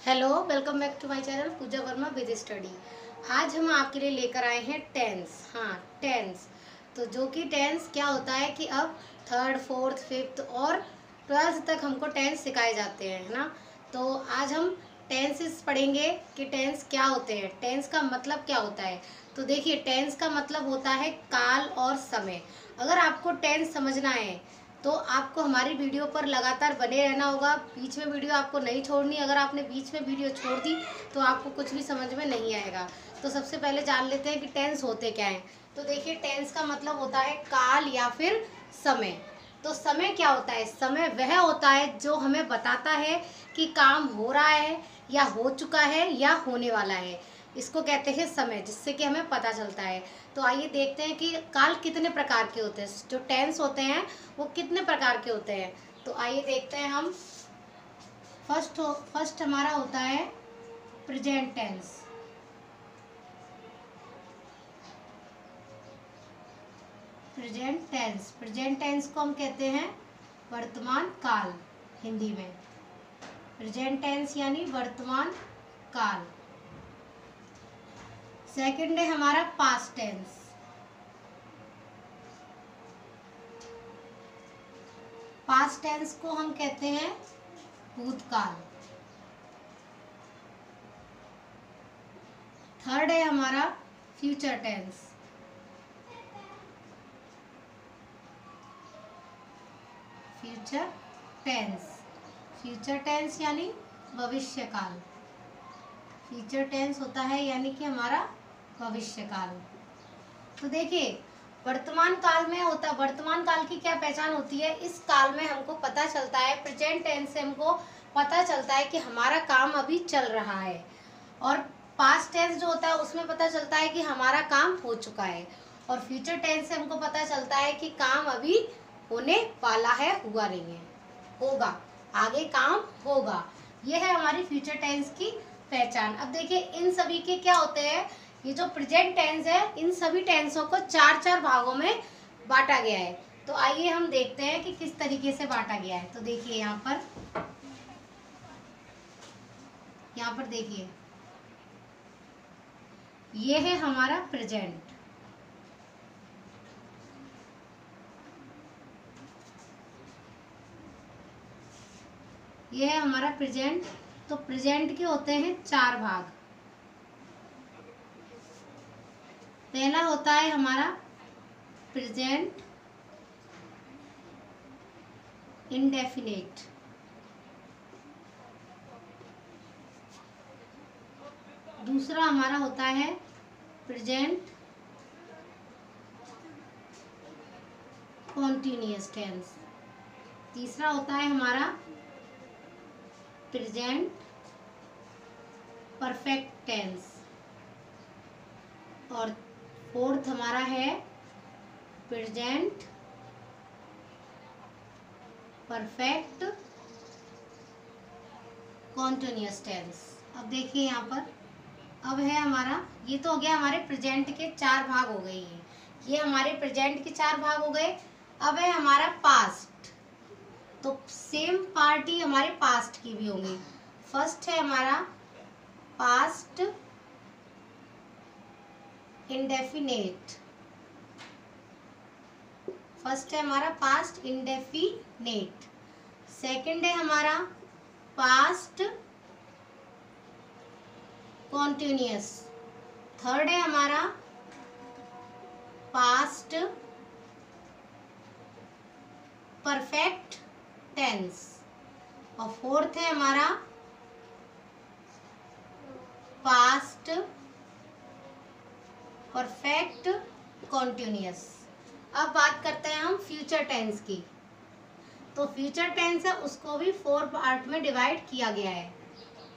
Hello, welcome back to my channel Pooja Verma with study. आज हम आपके लिए लेकर आए हैं टेंस। हाँ, टेंस। तो जो कि टेंस क्या होता है कि अब थर्ड, फोर्थ, फिफ्थ और ट्वेल्थ तक हमको टेंस सिखाए जाते हैं, है ना। तो आज हम टेंसेस पढ़ेंगे कि टेंस क्या होते हैं, टेंस का मतलब क्या होता है। तो देखिए, टेंस का मतलब होता है काल और समय। अगर आपको टेंस समझना है तो आपको हमारी वीडियो पर लगातार बने रहना होगा। बीच में वीडियो आपको नहीं छोड़नी। अगर आपने बीच में वीडियो छोड़ दी तो आपको कुछ भी समझ में नहीं आएगा। तो सबसे पहले जान लेते हैं कि टेंस होते क्या हैं। तो देखिए, टेंस का मतलब होता है काल या फिर समय। तो समय क्या होता है? समय वह होता है जो हमें बताता है कि काम हो रहा है या हो चुका है या होने वाला है। इसको कहते हैं समय, जिससे कि हमें पता चलता है। तो आइए देखते हैं कि काल कितने प्रकार के होते हैं, जो टेंस होते हैं वो कितने प्रकार के होते हैं। तो आइए देखते हैं हम। फर्स्ट हमारा होता है प्रेजेंट टेंस। प्रेजेंट टेंस को हम कहते हैं वर्तमान काल, हिंदी में। प्रेजेंट टेंस यानी वर्तमान काल। सेकंड है हमारा पास्ट टेंस। पास्ट टेंस को हम कहते हैं भूतकाल। थर्ड है हमारा future tense. Future tense. Future tense यानी भविष्य काल। फ्यूचर टेंस होता है यानी कि हमारा भविष्य काल। तो देखिए, वर्तमान काल में होता, वर्तमान काल की क्या पहचान होती है? इस काल में हमको पता चलता है, प्रेजेंट टेंस से हमको पता चलता है कि हमारा काम अभी चल रहा है। और पास्ट टेंस जो होता है उसमें पता चलता है कि हमारा काम हो चुका है। और फ्यूचर टेंस से हमको पता चलता है कि काम अभी होने वाला है, हुआ नहीं है, होगा, आगे काम होगा। यह है हमारी फ्यूचर टेंस की पहचान। अब देखिए, इन सभी के क्या होते हैं। ये जो प्रेजेंट टेंस है, इन सभी टेंसों को चार चार भागों में बांटा गया है। तो आइए हम देखते हैं कि किस तरीके से बांटा गया है। तो देखिए, यहाँ पर देखिए, ये है हमारा प्रेजेंट। ये है हमारा प्रेजेंट। तो प्रेजेंट के होते हैं चार भाग। पहला होता है हमारा प्रेजेंट इंडेफिनेट। दूसरा हमारा होता है प्रेजेंट कॉन्टिन्यूअस टेंस। तीसरा होता है हमारा प्रेजेंट परफेक्ट टेंस। और फोर्थ हमारा है प्रेजेंट परफेक्ट कॉन्टिन्यूअस टेंस। अब देखिए यहाँ पर, अब है हमारा, ये तो हो गया हमारे प्रेजेंट के चार भाग हो गए। ये हमारे प्रेजेंट के चार भाग हो गए। अब है हमारा पास्ट। तो सेम पार्टी हमारे पास्ट की भी होंगी। फर्स्ट है हमारा पास्ट इंडेफिनेट। फर्स्ट है हमारा पास्ट इंडेफिनेट। सेकंड है हमारा पास्ट कॉन्टिन्यूअस। थर्ड है हमारा पास्ट परफेक्ट टेंस। और फोर्थ है हमारा पास्ट परफेक्ट कॉन्टिन्यूअस। अब बात करते हैं हम फ्यूचर टेंस की। तो फ्यूचर टेंस है, उसको भी 4 पार्ट में डिवाइड किया गया है।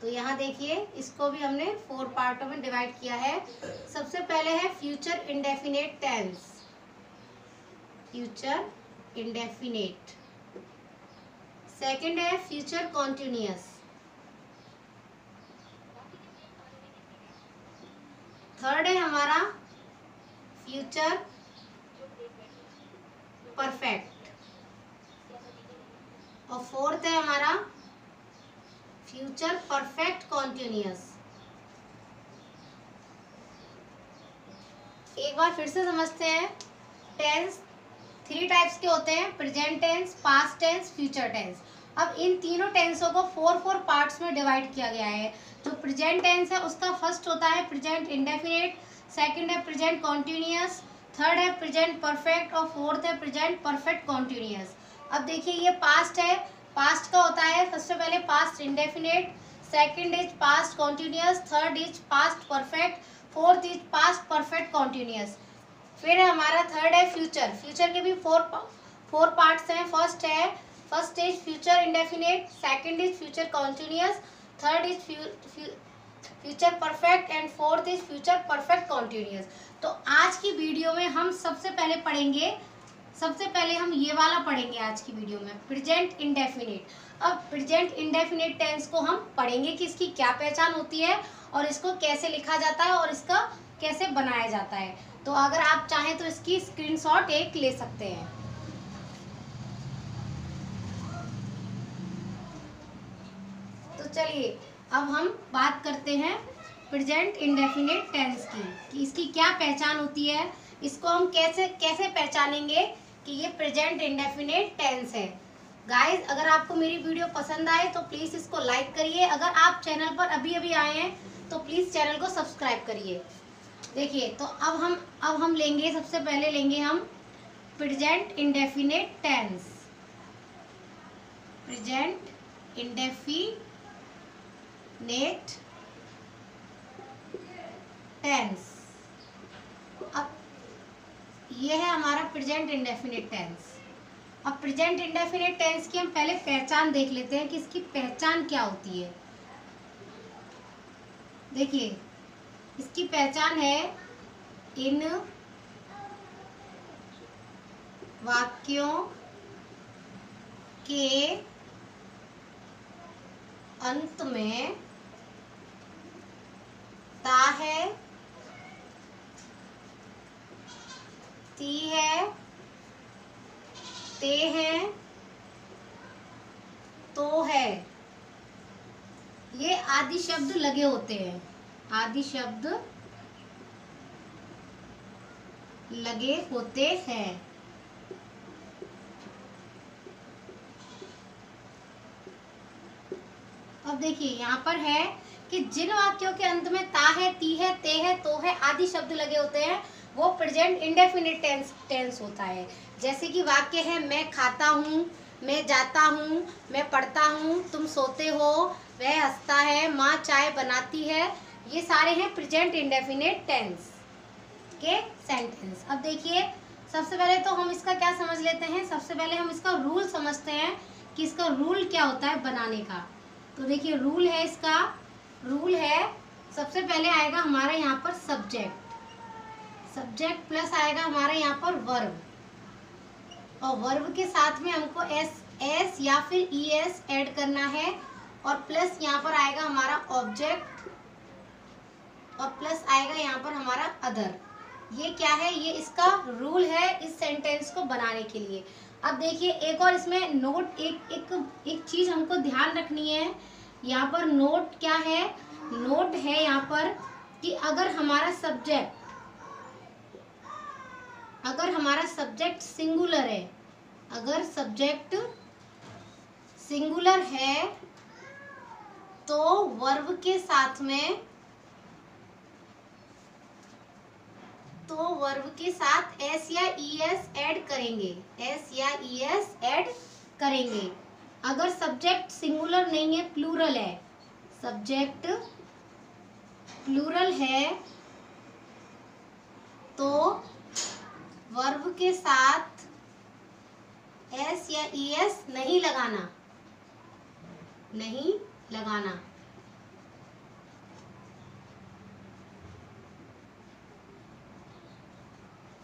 तो यहाँ देखिए, इसको भी हमने 4 पार्टों में डिवाइड किया है। सबसे पहले है future indefinite tense. Future indefinite. Second है फ्यूचर कॉन्टिन्यूअस। थर्ड है हमारा फ्यूचर परफेक्ट। और फोर्थ है हमारा फ्यूचर परफेक्ट कॉन्टिन्यूअस। एक बार फिर से समझते हैं। टेंस 3 टाइप्स के होते हैं, present tense, past tense, future tense. अब इन तीनों टेंसों को 4 पार्ट्स में डिवाइड किया गया है। जो प्रेजेंट टेंस है उसका फर्स्ट होता है प्रेजेंट इंडेफिनिट, सेकंड है प्रेजेंट कॉन्टिन्यूअस, थर्ड है प्रेजेंट परफेक्ट और फोर्थ है प्रेजेंट परफेक्ट कॉन्टिन्यूअस। अब देखिए ये पास्ट है, पास्ट का होता है सबसे पहले past indefinite, second is past continuous, third is past perfect, fourth is past perfect continuous. फिर हमारा थर्ड है फ्यूचर। फ्यूचर के भी फोर पार्ट्स हैं। First is future indefinite, second is future continuous, third is future perfect and fourth is future perfect continuous. तो आज की video में हम सबसे पहले हम ये वाला पढ़ेंगे आज की वीडियो में, प्रेजेंट इंडेफिनिट। अब प्रेजेंट इंडेफिनिट टेंस को हम पढ़ेंगे कि इसकी क्या पहचान होती है और इसको कैसे लिखा जाता है और इसका कैसे बनाया जाता है। तो अगर आप चाहें तो इसकी स्क्रीनशॉट एक ले सकते हैं। तो चलिए अब हम बात करते हैं प्रेजेंट इंडेफिनिट टेंस की कि इसकी क्या पहचान होती है, इसको हम कैसे पहचानेंगे कि ये प्रेजेंट इंडेफिनिट टेंस है। गाइस अगर आपको मेरी वीडियो पसंद आए तो प्लीज़ इसको लाइक करिए। अगर आप चैनल पर अभी आए हैं तो प्लीज़ चैनल को सब्सक्राइब करिए। देखिए तो अब हम लेंगे, सबसे पहले लेंगे हम present indefinite tense. Present indefinite tense. अब ये है हमारा प्रेजेंट इंडेफिनिट टेंस। अब प्रेजेंट इंडेफिनिट टेंस की हम पहले पहचान देख लेते हैं कि इसकी पहचान क्या होती है। देखिए इसकी पहचान है, इन वाक्यों के अंत में ता है, ती है, ते है, तो है, ये आदि शब्द लगे होते हैं। आदि शब्द लगे होते हैं। अब देखिए यहाँ पर है कि जिन वाक्यों के अंत में ता है, ती है, ते है, तो है आदि शब्द लगे होते हैं वो प्रेजेंट इंडेफिनिट टेंस होता है। जैसे कि वाक्य है, मैं खाता हूँ, मैं जाता हूँ, मैं पढ़ता हूँ, तुम सोते हो, वह हंसता है, माँ चाय बनाती है। ये सारे हैं प्रेजेंट इंडेफिनिट टेंस के सेंटेंस। अब देखिए सबसे पहले तो हम इसका क्या समझ लेते हैं, सबसे पहले हम इसका रूल समझते हैं कि इसका रूल क्या होता है बनाने का। तो देखिए रूल है, इसका रूल है सबसे पहले आएगा हमारा यहाँ पर सब्जेक्ट प्लस आएगा हमारा यहाँ पर वर्ब, और वर्ब के साथ में हमको एस या फिर ईएस ऐड करना है, और प्लस यहाँ पर आएगा हमारा ऑब्जेक्ट, और प्लस आएगा यहाँ पर हमारा अदर। ये क्या है, ये इसका रूल है इस सेंटेंस को बनाने के लिए। अब देखिए एक और इसमें नोट, एक चीज हमको ध्यान रखनी है। यहाँ पर नोट क्या है, नोट है यहाँ पर कि अगर हमारा सब्जेक्ट सिंगुलर है, अगर सब्जेक्ट सिंगुलर है तो वर्ब के साथ में एस या ईएस ऐड करेंगे। अगर सब्जेक्ट सिंगुलर नहीं है, प्लूरल है, सब्जेक्ट प्लूरल है तो वर्ब के साथ एस या ईएस नहीं लगाना।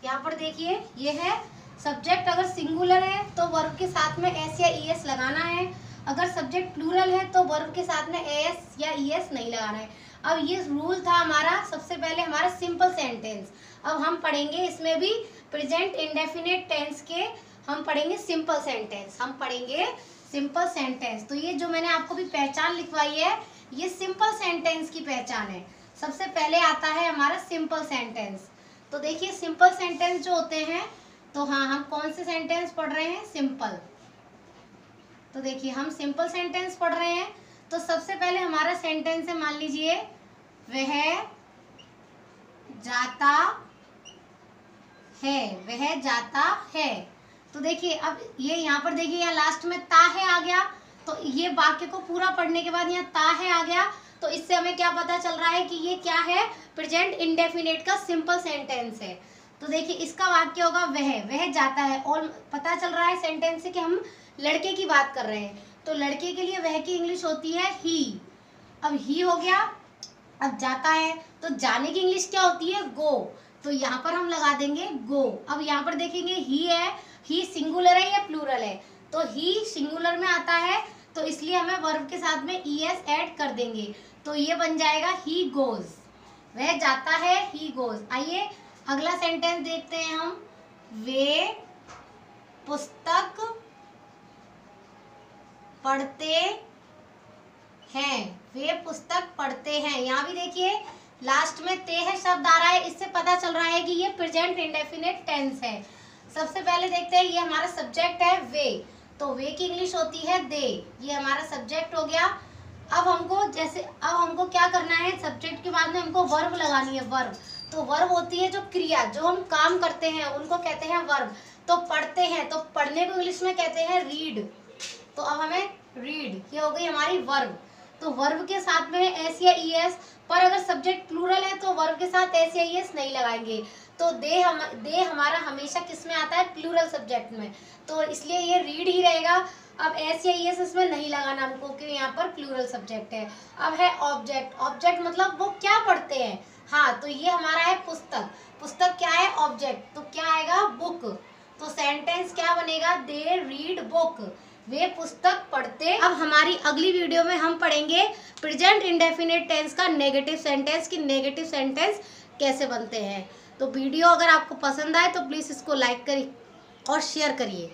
यहाँ पर देखिए ये है, सब्जेक्ट अगर सिंगुलर है तो वर्ब के साथ में एस या ईएस लगाना है, अगर सब्जेक्ट प्लूरल है तो वर्ब के साथ में एस या ईएस नहीं लगाना है। अब ये रूल था हमारा सबसे पहले हमारा सिंपल सेंटेंस। अब हम पढ़ेंगे इसमें भी प्रेजेंट इंडेफिनिट टेंस के, हम पढ़ेंगे सिंपल सेंटेंस। Simple sentence. तो ये जो मैंने आपको भी पहचान लिखवाई है, ये सिंपल सेंटेंस की पहचान है। सबसे पहले आता है हमारा सिंपल सेंटेंस। तो देखिए सिंपल सेंटेंस जो होते हैं, तो हाँ, हम कौन से सेंटेंस पढ़ रहे हैं? सिंपल। तो देखिए हम सिंपल सेंटेंस पढ़ रहे हैं। तो सबसे पहले हमारा सेंटेंस है, मान लीजिए वह जाता है, वह जाता है। तो देखिए अब ये यहाँ पर देखिए, यहाँ लास्ट में ता है आ गया। तो ये वाक्य को पूरा पढ़ने के बाद यहाँ ता है आ गया। तो इससे हमें क्या पता चल रहा है कि ये क्या है? प्रेजेंट इंडेफिनिट का सिंपल सेंटेंस है। तो देखिए इसका वाक्य होगा वह जाता है, और पता चल रहा है सेंटेंस से कि हम लड़के की बात कर रहे हैं। तो लड़के के लिए वह की इंग्लिश होती है ही। अब ही हो गया। अब जाता है, तो जाने की इंग्लिश क्या होती है? गो। तो यहाँ पर हम लगा देंगे गो। अब यहाँ पर देखेंगे ही है, ही सिंगुलर है या प्लूरल है? तो ही सिंगुलर में आता है, तो इसलिए हमें वर्ब के साथ में ईएस ऐड कर देंगे। तो ये बन जाएगा ही गोज। वह जाता है, ही गोज। आइए अगला सेंटेंस देखते हैं हम। वे पुस्तक पढ़ते हैं, वे पुस्तक पढ़ते हैं। यहाँ भी देखिए लास्ट में ते है शब्द आ रहा है, इससे पता चल रहा है कि ये प्रेजेंट इंडेफिनिट टेंस है। सबसे पहले देखते हैं, ये हमारा सब्जेक्ट है वे। तो वे की इंग्लिश होती है दे। ये हमारा सब्जेक्ट हो गया। अब हमको क्या करना है? सब्जेक्ट के बाद में हमको वर्ब लगानी है, वर्ब। तो वर्ब होती है जो क्रिया, जो हम काम करते हैं उनको कहते हैं वर्ब। तो पढ़ते हैं, तो पढ़ने को इंग्लिश में कहते हैं रीड। तो अब हमें रीड, ये हो गई हमारी वर्ब। तो वर्ब के साथ में है एस या ईएस, पर अगर सब्जेक्ट प्लूरल है तो वर्ब के साथ एस या ईएस नहीं लगाएंगे। तो दे हमारा हमेशा किस में आता है? प्लूरल सब्जेक्ट में। तो इसलिए ये रीड ही रहेगा। अब एस या ईएस इसमें नहीं लगाना हमको, क्योंकि यहाँ पर प्लूरल सब्जेक्ट है। अब है ऑब्जेक्ट। ऑब्जेक्ट मतलब वो क्या पढ़ते हैं। हाँ, तो ये हमारा है पुस्तक। पुस्तक क्या है? ऑब्जेक्ट। तो क्या आएगा? बुक। तो सेंटेंस क्या बनेगा? दे रीड बुक, वे पुस्तक पढ़ते। अब हमारी अगली वीडियो में हम पढ़ेंगे प्रेजेंट इंडेफिनिट टेंस का नेगेटिव सेंटेंस, कि नेगेटिव सेंटेंस कैसे बनते हैं। तो वीडियो अगर आपको पसंद आए तो प्लीज़ इसको लाइक करिए और शेयर करिए।